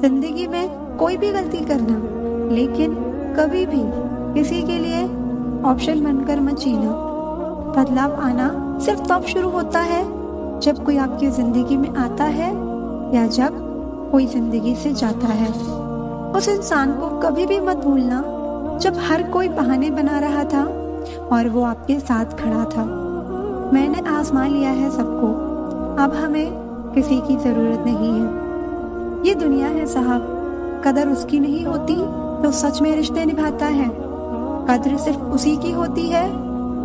जिंदगी में कोई भी गलती करना, लेकिन कभी भी किसी के लिए ऑप्शन बनकर मत जीना। बदलाव आना सिर्फ तब शुरू होता है जब कोई आपकी जिंदगी में आता है या जब कोई जिंदगी से जाता है। उस इंसान को कभी भी मत भूलना जब हर कोई बहाने बना रहा था और वो आपके साथ खड़ा था। मैंने आजमा लिया है सबको, अब हमें किसी की जरूरत नहीं है। ये दुनिया है साहब, कदर उसकी नहीं होती जो सच में रिश्ते निभाता है। कदर सिर्फ उसी की होती है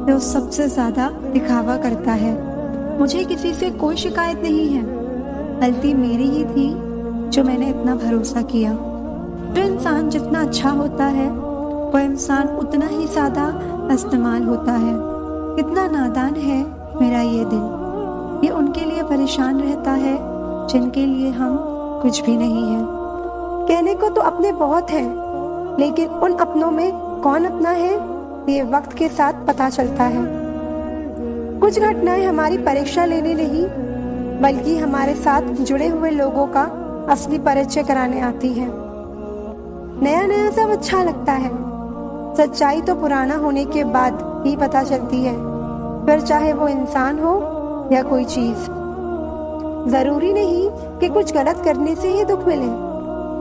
जो सबसे ज्यादा दिखावा करता है। मुझे किसी से कोई शिकायत नहीं है, गलती मेरी ही थी जो मैंने इतना भरोसा किया। जो इंसान जितना अच्छा होता है वो इंसान उतना ही ज्यादा इस्तेमाल होता है। कितना नादान है मेरा ये दिल, ये उनके लिए परेशान रहता है जिनके लिए हम कुछ भी नहीं है। कहने को तो अपने बहुत हैं, लेकिन उन अपनों में कौन अपना है ये वक्त के साथ पता चलता है। कुछ घटनाएं हमारी परीक्षा लेने नहीं बल्कि हमारे साथ जुड़े हुए लोगों का असली परिचय कराने आती है। नया नया सब अच्छा लगता है, सच्चाई तो पुराना होने के बाद ही पता चलती है, फिर चाहे वो इंसान हो या कोई चीज। जरूरी नहीं कि कुछ गलत करने से ही दुख मिले,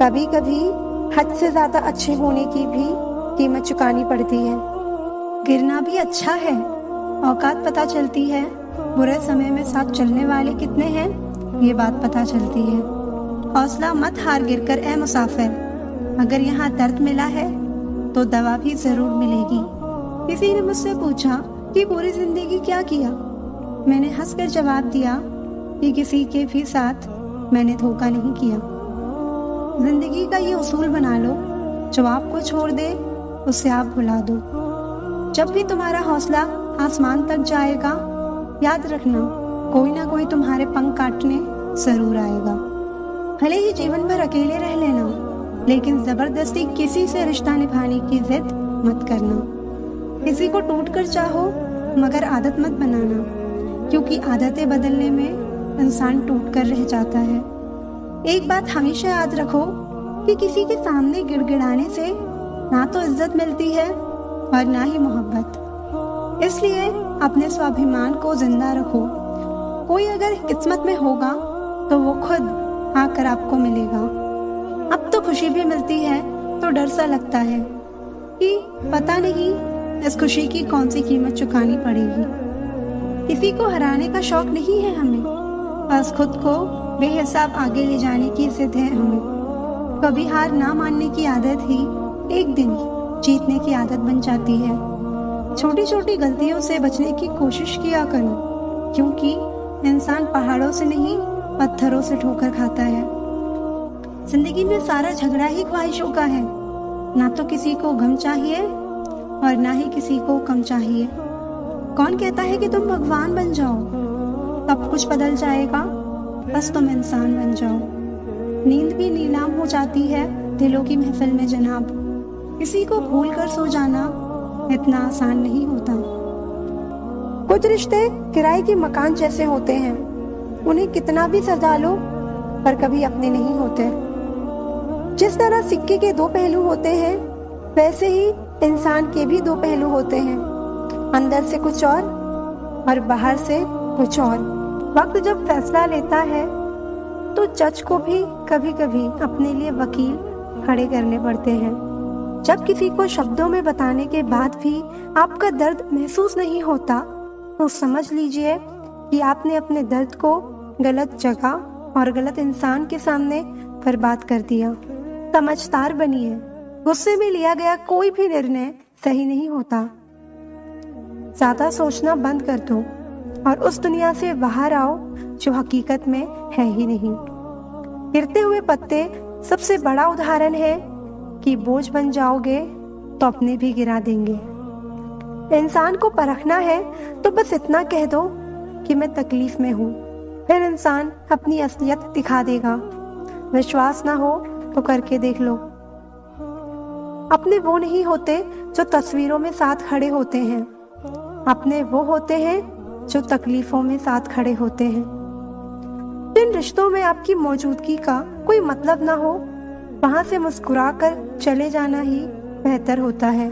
कभी कभी हद से ज्यादा अच्छे होने की भी कीमत चुकानी पड़ती है। गिरना भी अच्छा है, औकात पता चलती है। बुरे समय में साथ चलने वाले कितने हैं ये बात पता चलती है। हौसला मत हार गिरकर ए मुसाफिर, अगर यहाँ दर्द मिला है तो दवा भी जरूर मिलेगी। किसी ने मुझसे पूछा कि पूरी जिंदगी क्या किया। मैंने हंसकर जवाब दिया कि किसी के भी साथ मैंने धोखा नहीं किया। जिंदगी का ये उसूल बना लो, जो आपको छोड़ दे उसे आप भुला दो। जब भी तुम्हारा हौसला आसमान तक जाएगा, याद रखना कोई ना कोई तुम्हारे पंख काटने जरूर आएगा। भले ही जीवन भर अकेले रह लेना, लेकिन जबरदस्ती किसी से रिश्ता निभाने की जिद मत करना। किसी को टूट कर चाहो मगर आदत मत बनाना, क्योंकि आदतें बदलने में इंसान टूट कर रह जाता है। एक बात हमेशा याद रखो कि किसी के सामने गिड़गिड़ाने से ना तो इज्जत मिलती है और ना ही मोहब्बत। इसलिए अपने स्वाभिमान को जिंदा रखो। कोई अगर किस्मत में होगा तो वो खुद आकर आपको मिलेगा। अब तो खुशी भी मिलती है तो डर सा लगता है कि पता नहीं इस खुशी की कौन सी कीमत चुकानी पड़ेगी। किसी को हराने का शौक नहीं है हमें, बस खुद को बेहिसाब आगे ले जाने की जिद है हमें। कभी हार ना मानने की आदत ही एक दिन जीतने की आदत बन जाती है। छोटी छोटी गलतियों से बचने की कोशिश किया करो, क्योंकि इंसान पहाड़ों से नहीं पत्थरों से ठोकर खाता है। जिंदगी में सारा झगड़ा ही ख्वाहिशों का है, ना तो किसी को गम चाहिए और ना ही किसी को कम चाहिए। कौन कहता है कि तुम भगवान बन जाओ, सब कुछ बदल जाएगा, बस तुम इंसान बन जाओ। नींद भी नीलाम हो जाती है दिलों की महफिल में जनाब। किसी को भूल कर सो जाना इतना आसान नहीं होता। कुछ रिश्ते किराए के मकान जैसे होते हैं, उन्हें कितना भी सजा लो पर कभी अपने नहीं होते। जिस तरह सिक्के के दो पहलू होते हैं, वैसे ही इंसान के भी दो पहलू होते हैं, अंदर से कुछ और बाहर से कुछ और। वक्त जब फैसला लेता है तो जज को भी कभी कभी अपने लिए वकील खड़े करने पड़ते हैं। जब किसी को शब्दों में बताने के बाद भी आपका दर्द महसूस नहीं होता तो समझ लीजिए कि आपने अपने दर्द को गलत जगह और गलत इंसान के सामने बर्बाद कर दिया। समझदार बनिए, गुस्से में लिया गया कोई भी निर्णय सही नहीं होता। ज्यादा सोचना बंद कर दो और उस दुनिया से बाहर आओ जो हकीकत में है ही नहीं। गिरते हुए पत्ते सबसे बड़ा उदाहरण है कि बोझ बन जाओगे तो अपने भी गिरा देंगे। इंसान को परखना है तो बस इतना कह दो कि मैं तकलीफ में हूँ, फिर इंसान अपनी असलियत दिखा देगा। विश्वास ना हो तो करके देख लो। अपने वो नहीं होते जो तस्वीरों में साथ खड़े होते हैं, अपने वो होते हैं जो तकलीफों में साथ खड़े होते हैं। जिन रिश्तों में आपकी मौजूदगी का कोई मतलब ना हो वहां से मुस्कुराकर चले जाना ही बेहतर होता है।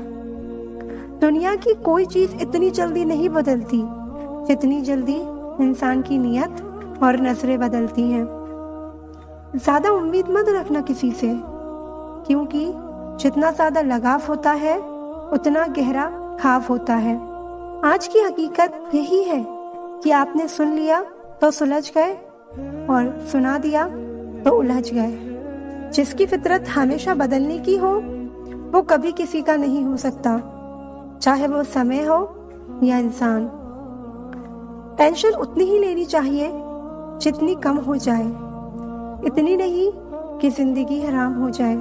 दुनिया की कोई चीज इतनी जल्दी नहीं बदलती जितनी जल्दी इंसान की नीयत और नजरें बदलती हैं। ज्यादा उम्मीद मत रखना किसी से, क्योंकि जितना ज्यादा लगाव होता है उतना गहरा खाव होता है। आज की हकीकत यही है कि आपने सुन लिया तो सुलझ गए और सुना दिया तो उलझ गए। जिसकी फितरत हमेशा बदलने की हो वो कभी किसी का नहीं हो सकता, चाहे वो समय हो या इंसान। टेंशन उतनी ही लेनी चाहिए जितनी कम हो जाए, इतनी नहीं कि जिंदगी हराम हो जाए।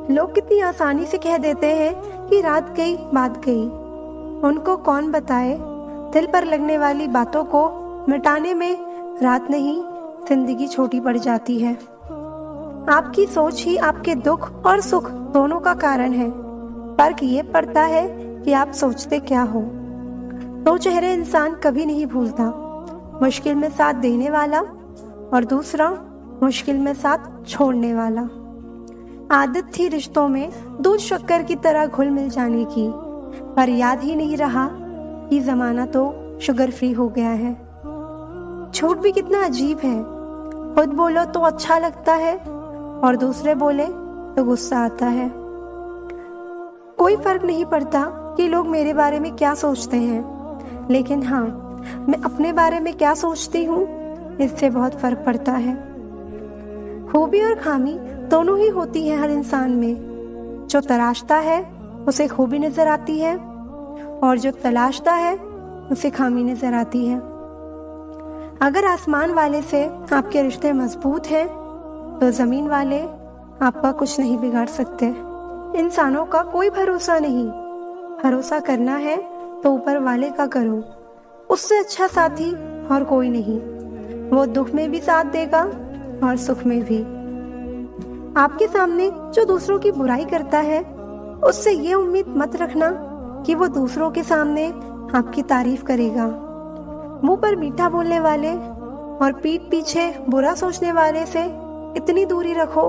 लोग कितनी आसानी से कह देते हैं कि रात गई बात गई। उनको कौन बताए दिल पर लगने वाली बातों को मिटाने में रात नहीं जिंदगी छोटी पड़ जाती है। आपकी सोच ही आपके दुख और सुख दोनों का कारण है। फर्क ये पड़ता है कि आप सोचते क्या हो। दो चेहरे इंसान कभी नहीं भूलता, मुश्किल में साथ देने वाला और दूसरा मुश्किल में साथ छोड़ने वाला। आदत थी रिश्तों में दूध शक्कर की तरह घुल मिल जाने की, पर याद ही नहीं रहा कि जमाना तो शुगर फ्री हो गया है। झूठ भी कितना अजीब है, खुद बोलो तो अच्छा लगता है और दूसरे बोले तो गुस्सा आता है। कोई फर्क नहीं पड़ता कि लोग मेरे बारे में क्या सोचते हैं, लेकिन हाँ, मैं अपने बारे में क्या सोचती हूँ इससे बहुत फर्क पड़ता है। खूबी और खामी दोनों ही होती है हर इंसान में। जो तराशता है उसे खूबी नजर आती है और जो तलाशता है उसे खामी नजर आती है। अगर आसमान वाले से आपके रिश्ते मजबूत हैं तो जमीन वाले आपका कुछ नहीं बिगाड़ सकते। इंसानों का कोई भरोसा नहीं, भरोसा करना है तो ऊपर वाले का करो। उससे अच्छा साथी और कोई नहीं, वो दुख में भी साथ देगा और सुख में भी। आपके सामने जो दूसरों की बुराई करता है उससे ये उम्मीद मत रखना कि वो दूसरों के सामने आपकी तारीफ करेगा। मुंह पर मीठा बोलने वाले और पीठ पीछे बुरा सोचने वाले से इतनी दूरी रखो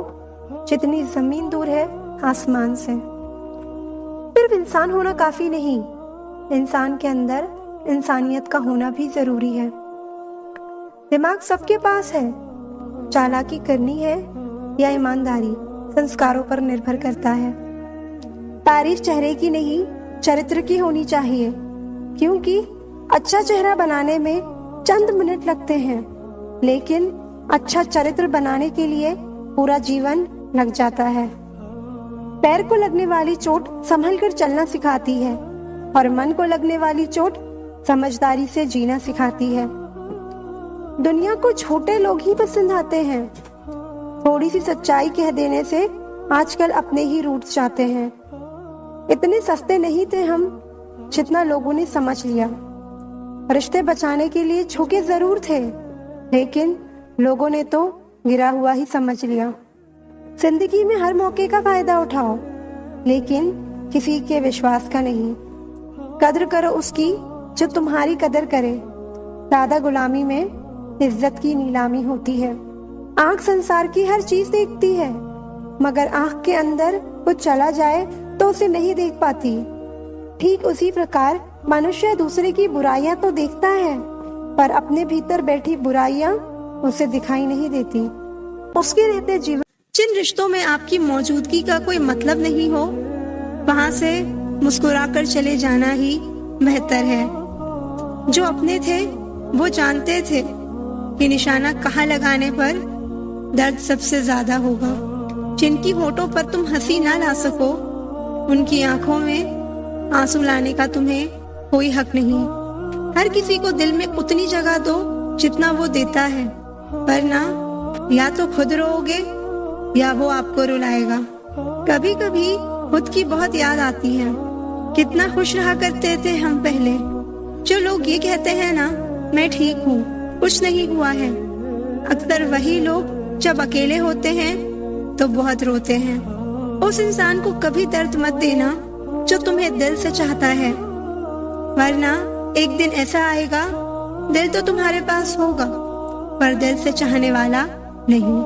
जितनी जमीन दूर है आसमान से। सिर्फ इंसान होना काफी नहीं, इंसान के अंदर इंसानियत का होना भी जरूरी है। दिमाग सबके पास है, चालाकी करनी है या ईमानदारी संस्कारों पर निर्भर करता है। तारीफ चेहरे की नहीं चरित्र की होनी चाहिए, क्योंकि अच्छा चेहरा बनाने में चंद मिनट लगते हैं, लेकिन अच्छा चरित्र बनाने के लिए पूरा जीवन लग जाता है। पैर को लगने वाली चोट संभल कर चलना सिखाती है और मन को लगने वाली चोट समझदारी से जीना सिखाती है। दुनिया को छोटे लोग ही पसंद आते हैं। थोड़ी सी सच्चाई कह देने से आजकल अपने ही रूठ जाते हैं। इतने सस्ते नहीं थे हम जितना लोगों ने समझ लिया। रिश्ते बचाने के लिए झुके जरूर थे, लेकिन लोगों ने तो गिरा हुआ ही समझ लिया। जिंदगी में हर मौके का फायदा उठाओ, लेकिन किसी के विश्वास का नहीं। कद्र करो उसकी जो तुम्हारी कदर करे। ज्यादा गुलामी में इज्जत की नीलामी होती है। आंख संसार की हर चीज देखती है, मगर आंख के अंदर कुछ चला जाए तो उसे नहीं देख पाती। ठीक उसी प्रकार मनुष्य दूसरे की बुराइयां तो देखता है, पर अपने भीतर बैठी बुराइयां उसे दिखाई नहीं देती। उसके रहते जीवन जिन रिश्तों में आपकी मौजूदगी का कोई मतलब नहीं हो, वहां से मुस्कुराकर चले जाना ही बेहतर है। जो अपने थे वो जानते थे कि निशाना कहाँ लगाने पर दर्द सबसे ज्यादा होगा। जिनकी होठों पर तुम हंसी ना ला सको, उनकी आंखों में आंसू लाने का तुम्हें कोई हक नहीं। हर किसी को दिल में उतनी जगह दो जितना वो देता है, वरना या तो खुद रोओगे या वो आपको रुलाएगा। कभी कभी खुद की बहुत याद आती है। कितना खुश रहा करते थे हम पहले। जो लोग ये कहते हैं ना, मैं ठीक हूँ, कुछ नहीं हुआ है, अक्सर वही लोग जब अकेले होते हैं तो बहुत रोते हैं। उस इंसान को कभी दर्द मत देना जो तुम्हें दिल से चाहता है, वरना एक दिन ऐसा आएगा, दिल तो तुम्हारे पास होगा पर दिल से चाहने वाला नहीं।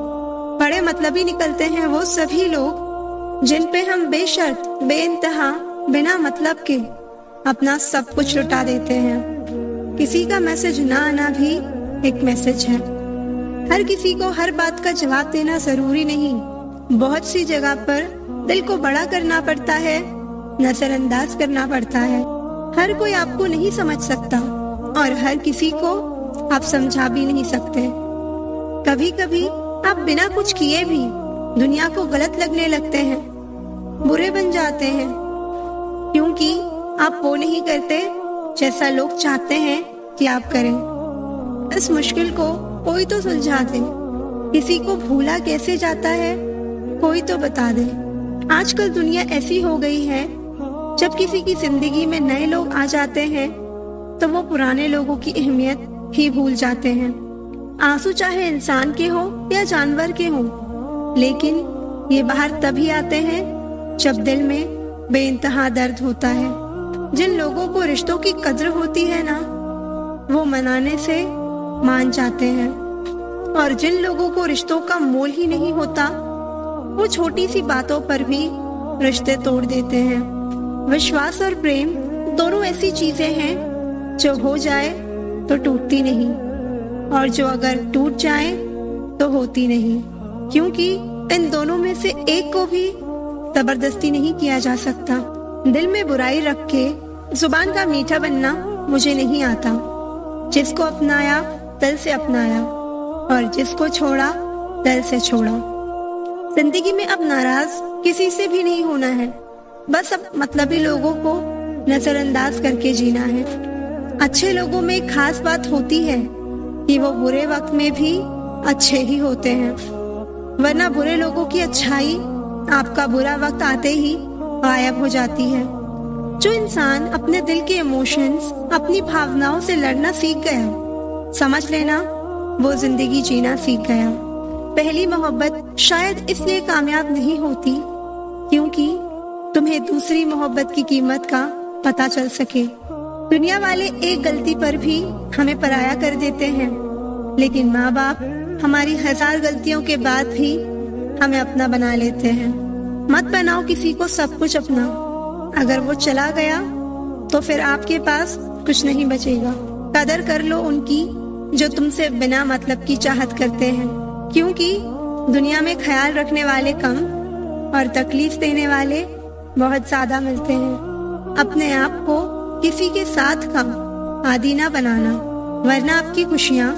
बड़े मतलबी निकलते हैं वो सभी लोग जिन पे हम बेशर्त बेइंतहा बिना मतलब के अपना सब कुछ लुटा देते हैं। किसी का मैसेज ना आना भी एक मैसेज है। हर किसी को हर बात का जवाब देना जरूरी नहीं। बहुत सी जगह पर दिल को बड़ा करना पड़ता है, नजरअंदाज करना पड़ता है। हर कोई आपको नहीं समझ सकता और हर किसी को आप समझा भी नहीं सकते। कभी कभी आप बिना कुछ किए भी दुनिया को गलत लगने लगते हैं, बुरे बन जाते हैं, क्योंकि आप वो नहीं करते जैसा लोग चाहते हैं कि आप करें। इस मुश्किल को कोई तो सुलझा दे। किसी को भूला कैसे जाता है कोई तो बता दे। आजकल दुनिया ऐसी हो गई है, जब किसी की जिंदगी में नए लोग आ जाते हैं तो वो पुराने लोगों की अहमियत ही भूल जाते हैं। आंसू चाहे इंसान के हो या जानवर के हो, लेकिन ये बाहर तभी आते हैं जब दिल में बेइंतहा दर्द होता है। जिन लोगों को रिश्तों की कद्र होती है ना, वो मनाने से मान जाते हैं, और जिन लोगों को रिश्तों का मोल ही नहीं होता, वो छोटी सी बातों पर भी रिश्ते तोड़ देते हैं। विश्वास और प्रेम दोनों ऐसी चीजें हैं जो हो जाए तो टूटती नहीं, और जो अगर टूट जाए तो होती नहीं, क्योंकि इन दोनों में से एक को भी जबरदस्ती नहीं किया जा सकता। दिल में बुराई रख के जुबान का मीठा बनना मुझे नहीं आता। जिसको अपनाया दिल से अपनाया, और जिसको छोड़ा दिल से छोड़ा। जिंदगी में अब नाराज किसी से भी नहीं होना है, बस अब मतलबी लोगों को नजरअंदाज करके जीना है। अच्छे लोगों में एक खास बात होती है कि वो बुरे वक्त में भी अच्छे ही होते हैं, वरना बुरे लोगों की अच्छाई आपका बुरा वक्त आते ही गायब हो जाती है। जो इंसान अपने दिल के इमोशंस, अपनी भावनाओं से लड़ना सीख गया, समझ लेना वो जिंदगी जीना सीख गया। पहली मोहब्बत शायद इसलिए कामयाब नहीं होती क्योंकि तुम्हें दूसरी मोहब्बत की कीमत का पता चल सके। दुनिया वाले एक गलती पर भी हमें पराया कर देते हैं, लेकिन माँ बाप हमारी 1000 गलतियों के बाद भी हमें अपना बना लेते हैं। मत बनाओ किसी को सब कुछ अपना। अगर वो चला गया तो फिर आपके पास कुछ नहीं बचेगा। कदर कर लो उनकी जो तुमसे बिना मतलब की चाहत करते हैं, क्योंकि दुनिया में ख्याल रखने वाले कम और तकलीफ देने वाले बहुत ज्यादा मिलते हैं। अपने आप को किसी के साथ का आदी ना बनाना, वरना आपकी खुशियाँ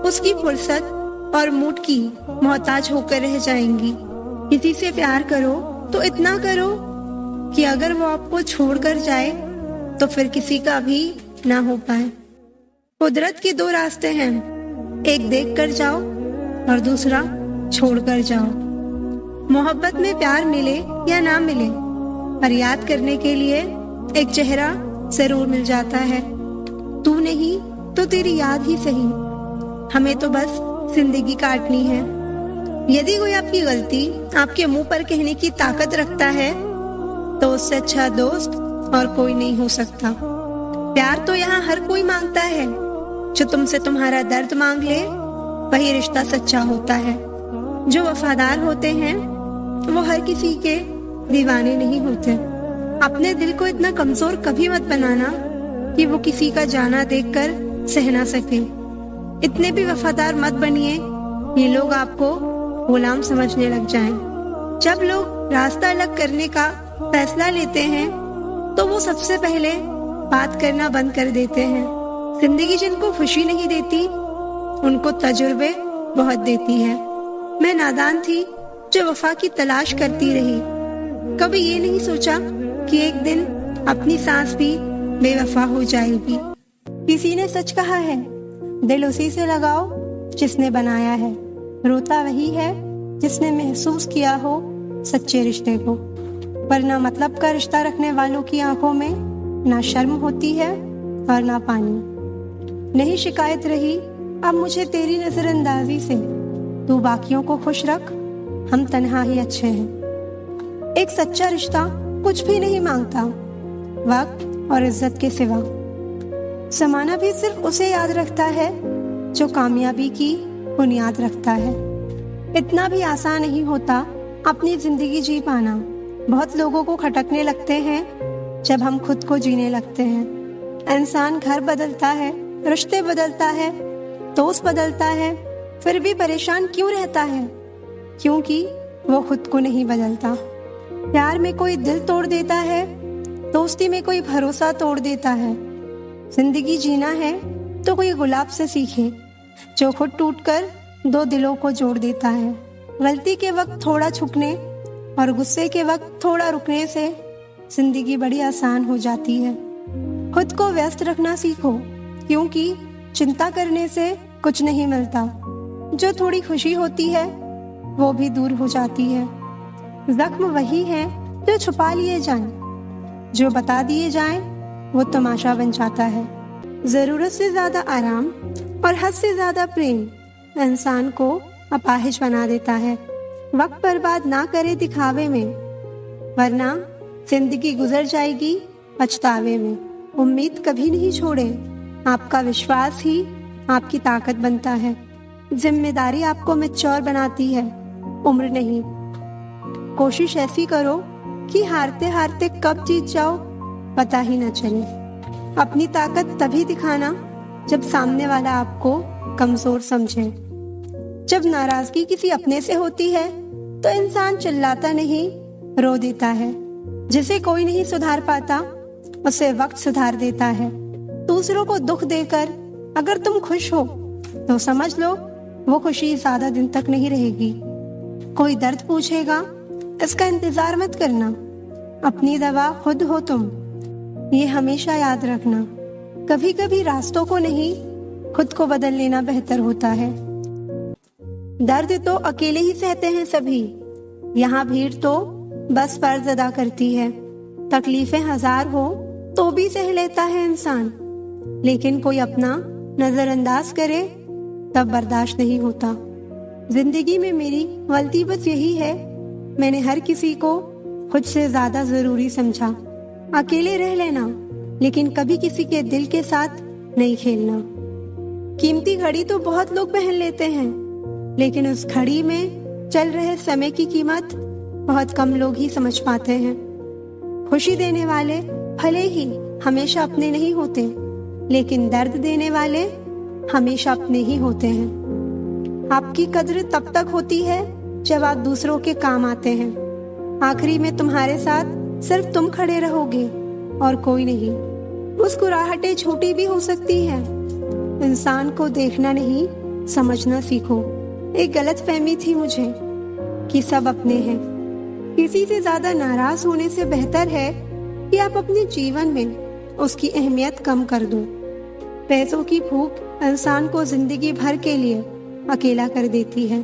उसकी फुर्सत और मूड की मोहताज होकर रह जाएंगी। किसी से प्यार करो तो इतना करो कि अगर वो आपको छोड़कर जाए तो फिर किसी का भी ना हो पाए। कुदरत के 2 रास्ते हैं, एक देख कर जाओ और दूसरा छोड़ कर जाओ। मोहब्बत में प्यार मिले या ना मिले, पर याद करने के लिए एक चेहरा जरूर मिल जाता है। तू नहीं तो तेरी याद ही सही, हमें तो बस जिंदगी काटनी है। यदि कोई आपकी गलती आपके मुंह पर कहने की ताकत रखता है तो उससे अच्छा दोस्त और कोई नहीं हो सकता। प्यार तो यहाँ हर कोई मांगता है, जो तुमसे तुम्हारा दर्द मांग ले वही रिश्ता सच्चा होता है। जो वफादार होते हैं वो हर किसी के दीवाने नहीं होते। अपने दिल को इतना कमजोर कभी मत बनाना कि वो किसी का जाना देखकर सह ना सके। इतने भी वफादार मत बनिए ये लोग आपको गुलाम समझने लग जाएं। जब लोग रास्ता अलग करने का फैसला लेते हैं तो वो सबसे पहले बात करना बंद कर देते हैं। जिंदगी जिनको खुशी नहीं देती उनको तजुर्बे बहुत देती है। मैं नादान थी जो वफा की तलाश करती रही, कभी ये नहीं सोचा कि एक दिन अपनी सांस भी बेवफा हो जाएगी। किसी ने सच कहा है, दिल उसी से लगाओ जिसने बनाया है। रोता वही है जिसने महसूस किया हो सच्चे रिश्ते को, वरना मतलब का रिश्ता रखने वालों की आंखों में ना शर्म होती है और ना पानी। नहीं शिकायत रही अब मुझे तेरी नजरअंदाजी से, तू बाकियों को खुश रख, हम तन्हा ही अच्छे हैं। एक सच्चा रिश्ता कुछ भी नहीं मांगता वक्त और इज्जत के सिवा। जमाना भी सिर्फ उसे याद रखता है जो कामयाबी की बुनियाद रखता है। इतना भी आसान नहीं होता अपनी जिंदगी जी पाना। बहुत लोगों को खटकने लगते हैं जब हम खुद को जीने लगते हैं। इंसान घर बदलता है, रिश्ते बदलता है, दोस्त बदलता है, फिर भी परेशान क्यों रहता है? क्योंकि वो खुद को नहीं बदलता। प्यार में कोई दिल तोड़ देता है, दोस्ती में कोई भरोसा तोड़ देता है। जिंदगी जीना है तो कोई गुलाब से सीखे, जो खुद टूटकर दो दिलों को जोड़ देता है। गलती के वक्त थोड़ा झुकने और गुस्से के वक्त थोड़ा रुकने से जिंदगी बड़ी आसान हो जाती है। खुद को व्यस्त रखना सीखो, क्योंकि चिंता करने से कुछ नहीं मिलता। जो थोड़ी खुशी होती है वो भी दूर हो जाती है। जख्म वही है जो छुपा लिए जाएं, जो बता दिए जाएं वो तमाशा बन जाता है। जरूरत से ज्यादा आराम और हद से ज्यादा प्रेम इंसान को अपाहिज बना देता है। वक्त बर्बाद ना करे दिखावे में, वरना जिंदगी गुजर जाएगी पछतावे में। उम्मीद कभी नहीं छोड़े, आपका विश्वास ही आपकी ताकत बनता है। जिम्मेदारी आपको मैच्योर बनाती है, उम्र नहीं। कोशिश ऐसी करो कि हारते हारते कब जीत जाओ पता ही न चले। अपनी ताकत तभी दिखाना जब सामने वाला आपको कमजोर समझे। जब नाराजगी किसी अपने से होती है तो इंसान चिल्लाता नहीं, रो देता है। जिसे कोई नहीं सुधार पाता उसे वक्त सुधार देता है। दूसरों को दुख देकर अगर तुम खुश हो तो समझ लो वो खुशी ज्यादा दिन तक नहीं रहेगी। कोई दर्द पूछेगा, इसका इंतजार मत करना। अपनी दवा खुद हो तुम, ये हमेशा याद रखना। कभी कभी रास्तों को नहीं, खुद को बदल लेना बेहतर होता है। दर्द तो अकेले ही सहते हैं सभी, यहाँ भीड़ तो बस फर्ज अदा करती है। तकलीफें हजार हो तो भी सह लेता है इंसान, लेकिन कोई अपना नजरअंदाज करे तब बर्दाश्त नहीं होता। जिंदगी में मेरी गलती बस यही है, मैंने हर किसी को खुद से ज्यादा जरूरी समझा। अकेले रह लेना, लेकिन कभी किसी के दिल के साथ नहीं खेलना। कीमती घड़ी तो बहुत लोग पहन लेते हैं, लेकिन उस घड़ी में चल रहे समय की कीमत बहुत कम लोग ही समझ पाते हैं। खुशी देने वाले भले ही हमेशा अपने नहीं होते, लेकिन दर्द देने वाले हमेशा अपने ही होते हैं। आपकी कद्र तब तक होती है जब आप दूसरों के काम आते हैं। आखिरी में तुम्हारे साथ सिर्फ तुम खड़े रहोगे और कोई नहीं। मुस्कुराहटें छोटी भी हो सकती है। इंसान को देखना नहीं, समझना सीखो। एक गलतफहमी थी मुझे कि सब अपने हैं। किसी से ज्यादा नाराज होने से बेहतर है कि आप अपने जीवन में उसकी अहमियत कम कर दो। पैसों की भूख इंसान को जिंदगी भर के लिए अकेला कर देती है।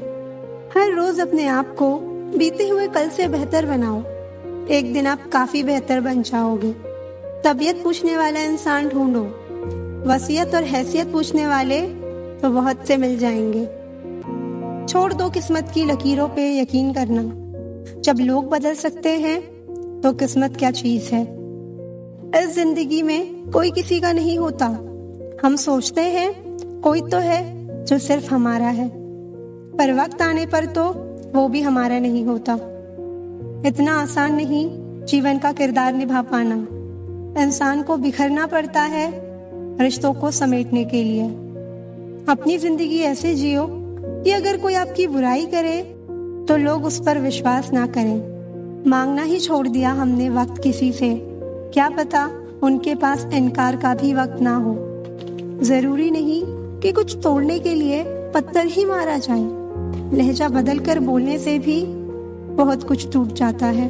हर रोज अपने आप को बीते हुए कल से बेहतर बनाओ। एक दिन आप काफी बेहतर बन जाओगे। तबीयत पूछने वाला इंसान ढूंढो, वसीयत और हैसियत पूछने वाले तो बहुत से मिल जाएंगे। छोड़ दो किस्मत की लकीरों पे यकीन करना। जब लोग बदल सकते हैं तो किस्मत क्या चीज है। इस जिंदगी में कोई किसी का नहीं होता। हम सोचते हैं कोई तो है जो सिर्फ हमारा है, पर वक्त आने पर तो वो भी हमारा नहीं होता। इतना आसान नहीं जीवन का किरदार निभा पाना। इंसान को बिखरना पड़ता है रिश्तों को समेटने के लिए। अपनी जिंदगी ऐसे जियो कि अगर कोई आपकी बुराई करे तो लोग उस पर विश्वास ना करें। मांगना ही छोड़ दिया हमने वक्त किसी से, क्या पता उनके पास इनकार का भी वक्त ना हो। जरूरी नहीं कि कुछ तोड़ने के लिए पत्थर ही मारा जाए। लहजा बदल कर बोलने से भी बहुत कुछ टूट जाता है।